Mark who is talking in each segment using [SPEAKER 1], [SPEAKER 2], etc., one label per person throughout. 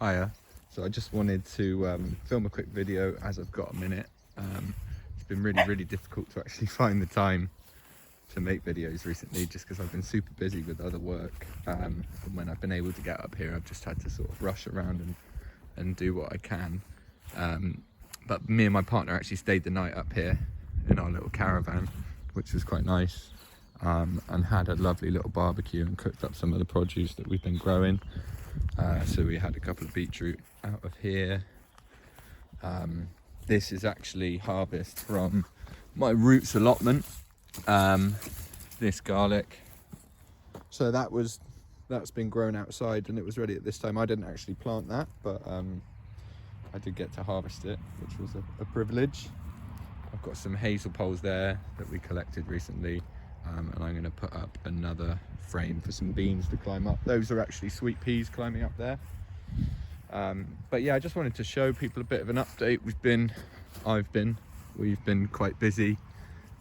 [SPEAKER 1] Hiya. So I just wanted to film a quick video as I've got a minute. It's been really difficult to actually find the time to make videos recently, just because I've been super busy with other work. And when I've been able to get up here, I've just had to sort of rush around and do what I can. But me and my partner actually stayed the night up here in our little caravan, which was quite nice, and had a lovely little barbecue and cooked up some of the produce that we've been growing. So we had a couple of beetroot out of here. This is actually harvest from my roots allotment. This garlic, so that's been grown outside and it was ready at this time. I didn't actually plant that, but I did get to harvest it, which was a privilege. I've got some hazel poles there that we collected recently, and I'm going to put up another frame for some beans to climb up. Those are actually sweet peas climbing up there. But yeah, I just wanted to show people a bit of an update. We've been quite busy,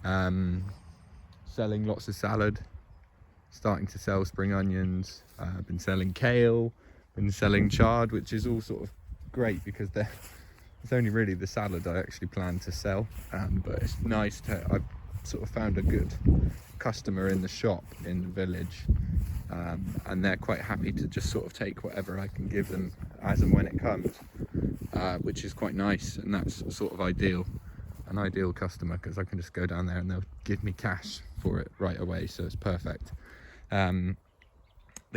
[SPEAKER 1] selling lots of salad, starting to sell spring onions, been selling kale, been selling chard, which is all sort of great because it's only really the salad I actually plan to sell, but it's nice to, I've sort of found a good customer in the shop in the village, and they're quite happy to just sort of take whatever I can give them as and when it comes, which is quite nice, and that's sort of an ideal customer, because I can just go down there and they'll give me cash for it right away, so it's perfect. The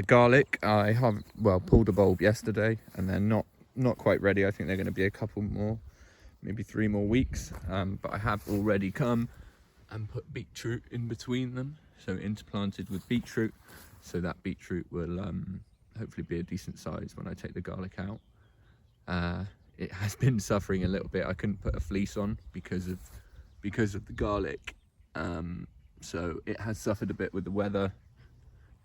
[SPEAKER 1] garlic, I have pulled a bulb yesterday and they're not quite ready. I think they're going to be a couple more, maybe 3 more weeks, but I have already come and put beetroot in between them, so interplanted with beetroot, so that beetroot will hopefully be a decent size when I take the garlic out. It has been suffering a little bit. I couldn't put a fleece on because of the garlic, so it has suffered a bit with the weather.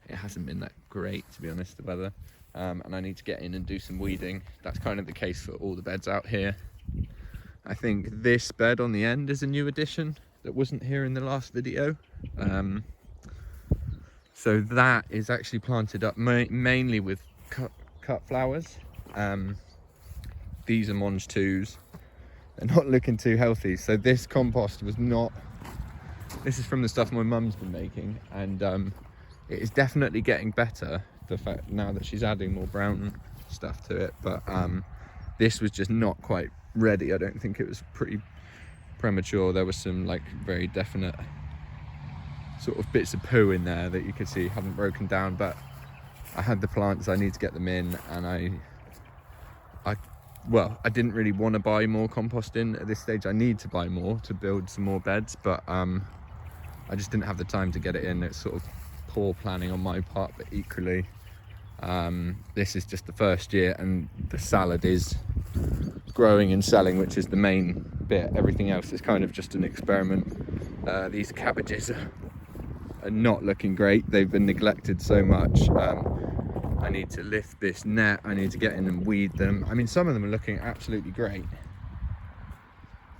[SPEAKER 1] It hasn't been that great, to be honest, the weather, and I need to get in and do some weeding. That's kind of the case for all the beds out here. I think this bed on the end is a new addition that wasn't here in the last video. So that is actually planted up mainly with cut flowers. These are Monge 2s. They're not looking too healthy. So this compost this is from the stuff my mum's been making, and it is definitely getting better, the fact now that she's adding more brown stuff to it, but this was just not quite ready. I don't think it was pretty premature. There was some like very definite sort of bits of poo in there that you could see haven't broken down, but I had the plants, I need to get them in, and I didn't really want to buy more compost in at this stage. I need to buy more to build some more beds, but I just didn't have the time to get it in. It's sort of poor planning on my part, but equally this is just the first year and the salad is growing and selling, which is the main bit. Everything else is kind of just an experiment. These cabbages are not looking great. They've been neglected so much. I need to lift this net. I need to get in and weed them. I mean, some of them are looking absolutely great,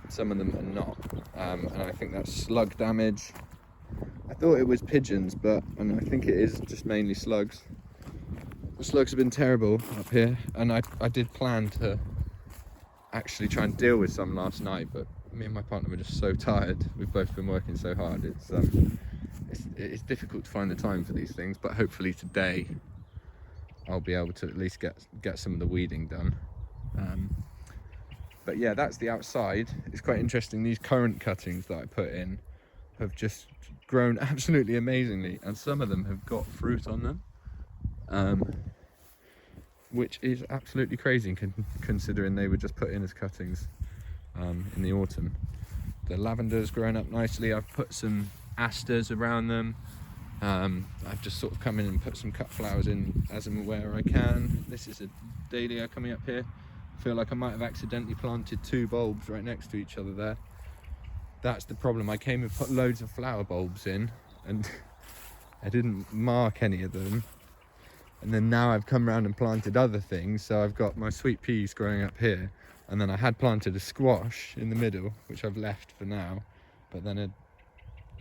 [SPEAKER 1] some of them are not, and I think that's slug damage. I thought it was pigeons, and I think it is just mainly slugs. The slugs have been terrible up here, and I did plan to actually try and deal with some last night, but me and my partner were just so tired. We've both been working so hard. It's difficult to find the time for these things, but hopefully today I'll be able to at least get some of the weeding done. But yeah, that's the outside. It's quite interesting. These currant cuttings that I put in have just grown absolutely amazingly, and some of them have got fruit on them, which is absolutely crazy considering they were just put in as cuttings in the autumn. The lavender's grown up nicely. I've put some asters around them. I've just sort of come in and put some cut flowers in as and where I can. This is a dahlia coming up here. I feel like I might have accidentally planted 2 bulbs right next to each other there. That's the problem. I came and put loads of flower bulbs in and I didn't mark any of them, and then now I've come around and planted other things. So I've got my sweet peas growing up here, and then I had planted a squash in the middle, which I've left for now, but then a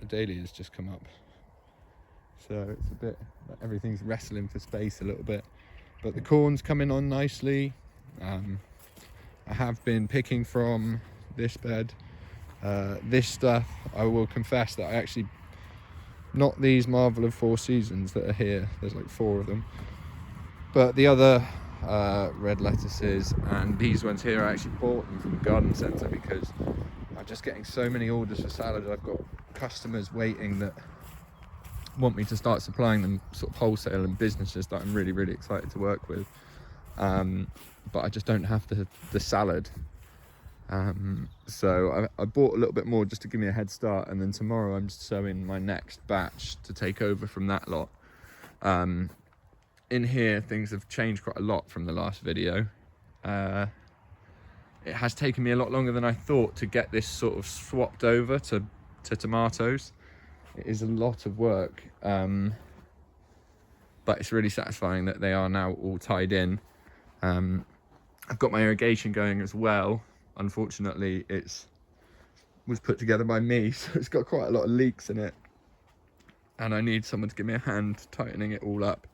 [SPEAKER 1] dahlia has just come up, so it's a bit, everything's wrestling for space a little bit. But the corn's coming on nicely. I have been picking from this bed. This stuff, I will confess that I actually, not these Marvel of Four Seasons that are here, there's like 4 of them, but the other red lettuces and these ones here, I actually bought them from the garden centre because I'm just getting so many orders for salad. I've got customers waiting that want me to start supplying them sort of wholesale, and businesses that I'm really, really excited to work with. But I just don't have the salad. So I bought a little bit more just to give me a head start, and then tomorrow I'm just sowing my next batch to take over from that lot. In here, things have changed quite a lot from the last video. It has taken me a lot longer than I thought to get this sort of swapped over to tomatoes. It is a lot of work, but it's really satisfying that they are now all tied in. I've got my irrigation going as well. Unfortunately, was put together by me, so it's got quite a lot of leaks in it, and I need someone to give me a hand tightening it all up.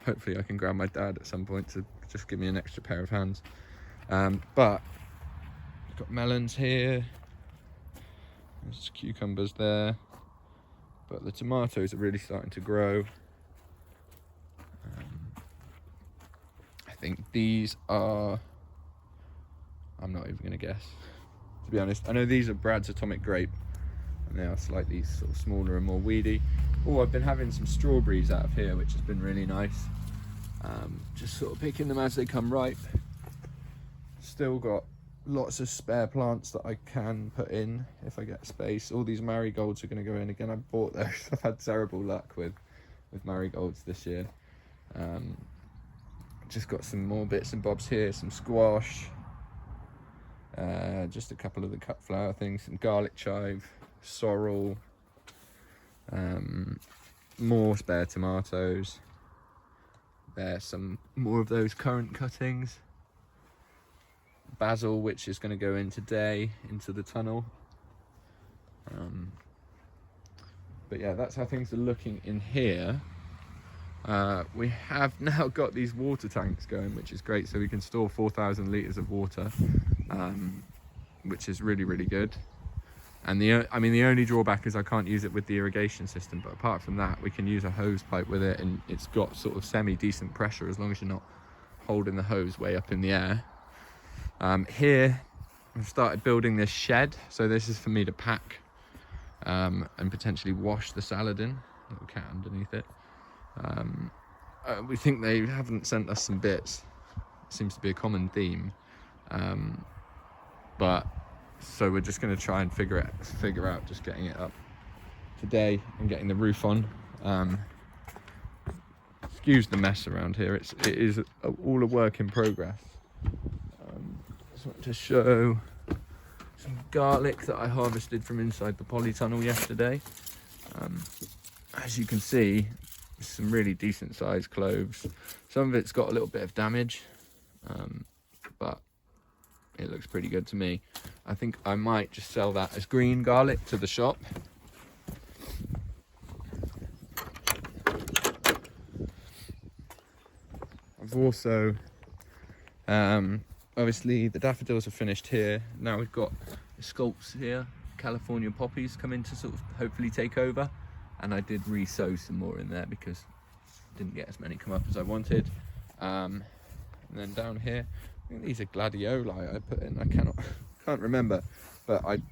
[SPEAKER 1] Hopefully I can grab my dad at some point to just give me an extra pair of hands. But I've got melons here, there's cucumbers there, but the tomatoes are really starting to grow. I think these are, I'm not even gonna guess, to be honest. I know these are Brad's Atomic Grape, and they are slightly sort of smaller and more weedy. Oh, I've been having some strawberries out of here, which has been really nice. Just sort of picking them as they come ripe. Still got lots of spare plants that I can put in if I get space. All these marigolds are going to go in. Again, I bought those. I've had terrible luck with marigolds this year. Just got some more bits and bobs here, some squash, just a couple of the cut flower things, some garlic chive, sorrel, more spare tomatoes. There's some more of those currant cuttings, basil, which is going to go in today into the tunnel. But yeah, that's how things are looking in here. We have now got these water tanks going, which is great, so we can store 4,000 litres of water, which is really, really good. And the only drawback is I can't use it with the irrigation system, but apart from that, we can use a hose pipe with it, and it's got sort of semi-decent pressure as long as you're not holding the hose way up in the air. Here, I've started building this shed, so this is for me to pack and potentially wash the salad in. Little cat underneath it. We think they haven't sent us some bits. It seems to be a common theme, but so we're just going to try and figure out just getting it up today and getting the roof on. Excuse the mess around here. It is all a work in progress. Just want to show some garlic that I harvested from inside the polytunnel yesterday. As you can see, some really decent sized cloves. Some of it's got a little bit of damage, but it looks pretty good to me. I think I might just sell that as green garlic to the shop. I've also, obviously the daffodils are finished here. Now we've got the sculpts here, California poppies come in to sort of hopefully take over. And I did re-sow some more in there because I didn't get as many come up as I wanted. And then down here, I think these are gladioli I put in. I can't remember, but I'm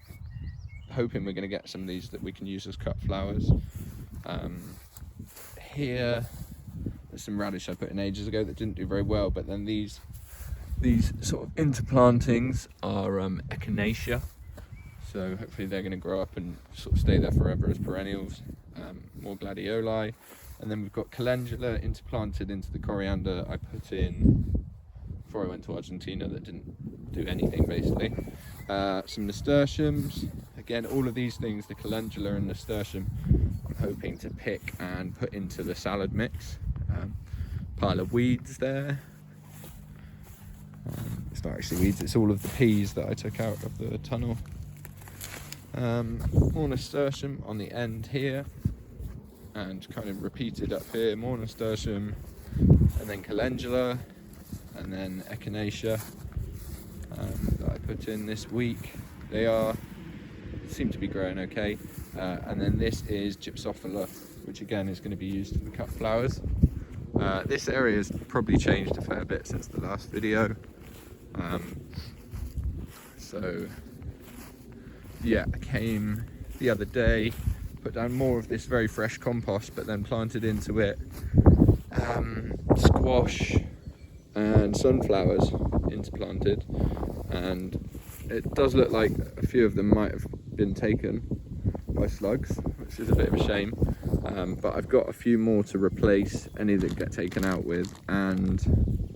[SPEAKER 1] hoping we're going to get some of these that we can use as cut flowers. Here, there's some radish I put in ages ago that didn't do very well, but then these sort of interplantings are echinacea. So hopefully they're going to grow up and sort of stay there forever as perennials. More gladioli, and then we've got calendula interplanted into the coriander I put in before I went to Argentina that didn't do anything basically. Some nasturtiums, again all of these things, the calendula and nasturtium, I'm hoping to pick and put into the salad mix. Pile of weeds there. It's not actually weeds, it's all of the peas that I took out of the tunnel. More nasturtium on the end here, and kind of repeated up here, more nasturtium, and then calendula, and then echinacea. that I put in this week. They seem to be growing okay. And then this is Gypsophila, which again is going to be used for cut flowers. This area has probably changed a fair bit since the last video. So yeah, I came the other day, put down more of this very fresh compost, but then planted into it squash and sunflowers interplanted, and it does look like a few of them might have been taken by slugs, which is a bit of a shame. But I've got a few more to replace any that get taken out with, and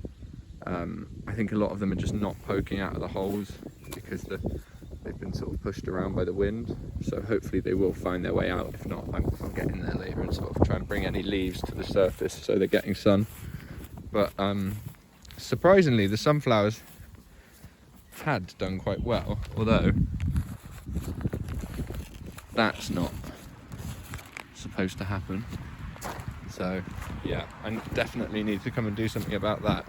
[SPEAKER 1] I think a lot of them are just not poking out of the holes because they've been sort of pushed around by the wind. So hopefully they will find their way out. If not, I'll get in there later and sort of try and bring any leaves to the surface so they're getting sun. But surprisingly, the sunflowers had done quite well, although that's not supposed to happen. So yeah, I definitely need to come and do something about that.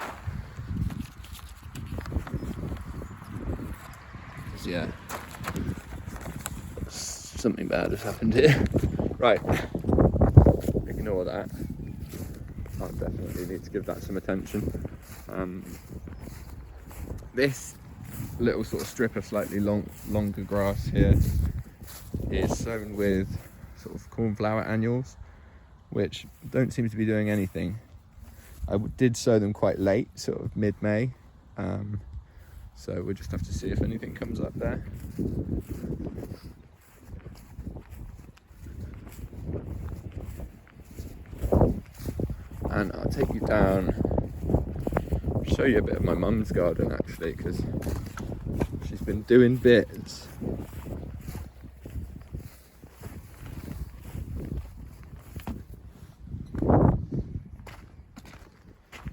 [SPEAKER 1] Yeah, something bad has happened here. Right, ignore that. I'll definitely need to give that some attention. This little sort of strip of slightly longer grass here is sown with sort of cornflower annuals, which don't seem to be doing anything. I did sow them quite late, sort of mid-May, so we'll just have to see if anything comes up there. And I'll take you down, show you a bit of my mum's garden actually, because she's been doing bits.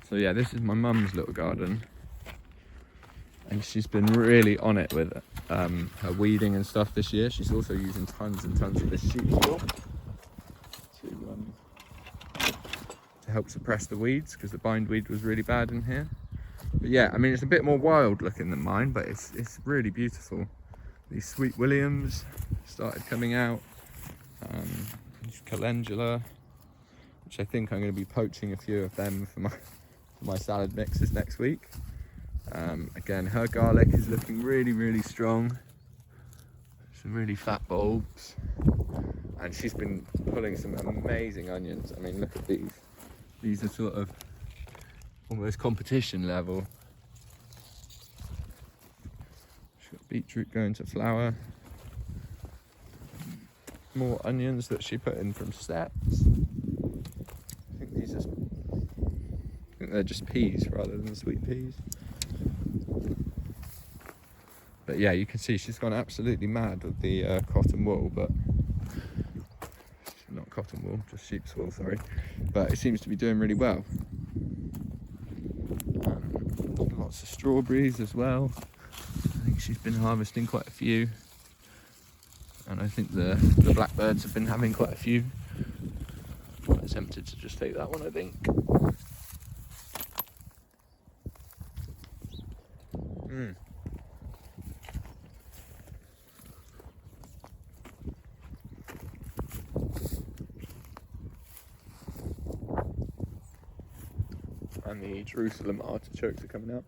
[SPEAKER 1] So yeah, this is my mum's little garden, and she's been really on it with her weeding and stuff this year. She's also using tons and tons of this sheep straw to help suppress the weeds, because the bindweed was really bad in here. But yeah, I mean, it's a bit more wild looking than mine, but it's really beautiful. These sweet williams started coming out. These calendula, which I think I'm going to be poaching a few of them for my salad mixes next week. Again, her garlic is looking really, really strong. Some really fat bulbs. And she's been pulling some amazing onions. I mean, look at these. These are sort of almost competition level. She's got beetroot going to flower. More onions that she put in from steps. I think they're just peas rather than sweet peas. But yeah, you can see she's gone absolutely mad with the cotton wool, but not cotton wool, just sheep's wool, sorry. But it seems to be doing really well. Lots of strawberries as well. I think she's been harvesting quite a few. And I think the blackbirds have been having quite a few. I'm tempted to just take that one, I think. And the Jerusalem artichokes are coming out.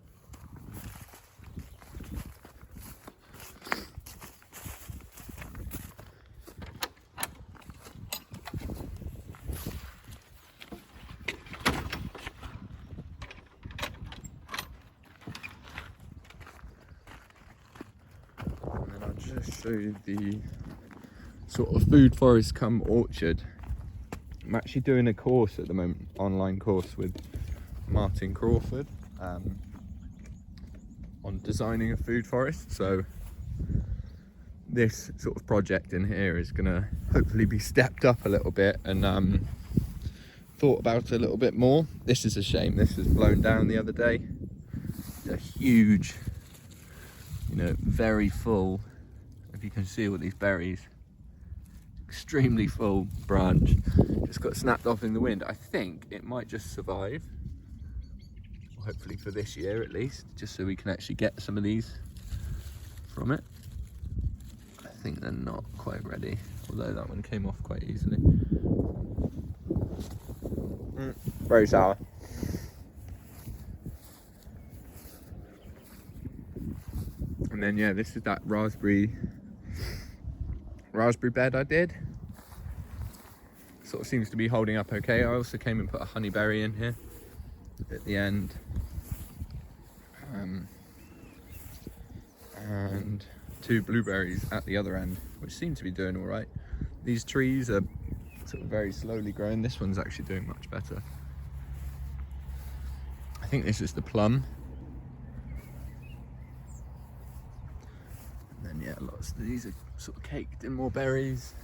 [SPEAKER 1] And then I'll just show you the sort of food forest come orchard. I'm actually doing a course at the moment, online course with Martin Crawford on designing a food forest. So this sort of project in here is going to hopefully be stepped up a little bit and thought about a little bit more. This is a shame, this was blown down the other day. It's a huge, very full, if you can see all these berries, extremely full branch, just got snapped off in the wind. I think it might just survive. hopefully for this year at least, just so we can actually get some of these from it. I think they're not quite ready, although that one came off quite easily. Very sour. And then yeah, this is that raspberry bed I did. Sort of seems to be holding up okay. I also came and put a honeyberry in here at the end. And 2 blueberries at the other end, which seem to be doing all right. These trees are sort of very slowly growing. This one's actually doing much better. I think this is the plum. And then yeah, lots of these are sort of caked in more berries.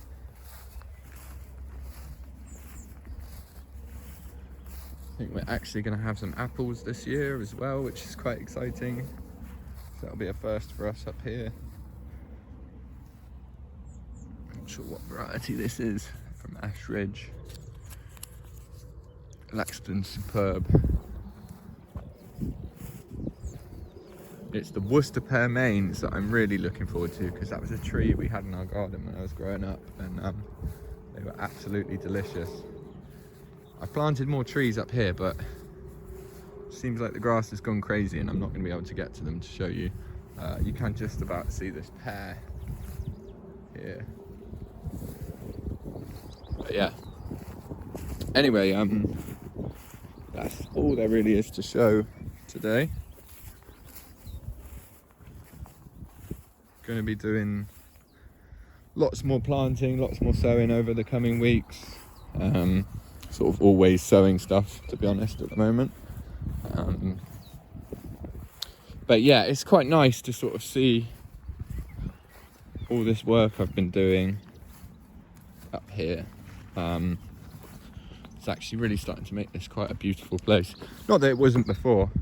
[SPEAKER 1] I think we're actually going to have some apples this year as well, which is quite exciting. So that'll be a first for us up here. I'm not sure what variety this is, from Ashridge. Laxton Superb. It's the Worcester Pear Mains that I'm really looking forward to, because that was a tree we had in our garden when I was growing up, and they were absolutely delicious. I've planted more trees up here, but it seems like the grass has gone crazy and I'm not going to be able to get to them to show you. You can just about see this pear here. But yeah. Anyway, that's all there really is to show today. Going to be doing lots more planting, lots more sowing over the coming weeks. Sort of always sowing stuff, to be honest, at the moment. But yeah, it's quite nice to sort of see all this work I've been doing up here. It's actually really starting to make this quite a beautiful place. Not that it wasn't before.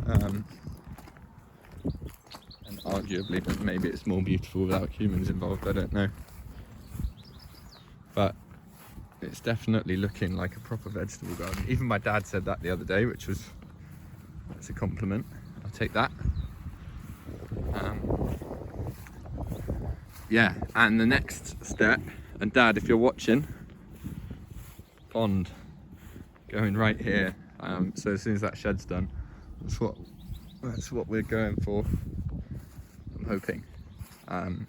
[SPEAKER 1] And arguably, but maybe it's more beautiful without humans involved, I don't know. But it's definitely looking like a proper vegetable garden. Even my dad said that the other day, which was, that's a compliment. I'll take that. Yeah, and the next step, and Dad, if you're watching, pond going right here. So as soon as that shed's done, that's what we're going for. I'm hoping. And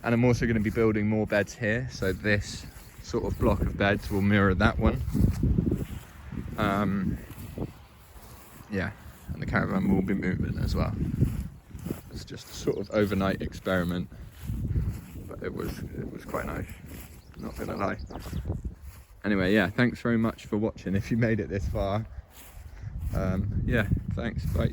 [SPEAKER 1] I'm also going to be building more beds here, so this sort of block of beds will mirror that one. Yeah, and the caravan will be moving as well. It's just a sort of overnight experiment, but it was quite nice, not gonna lie. Anyway, yeah, thanks very much for watching if you made it this far. Yeah, thanks, bye.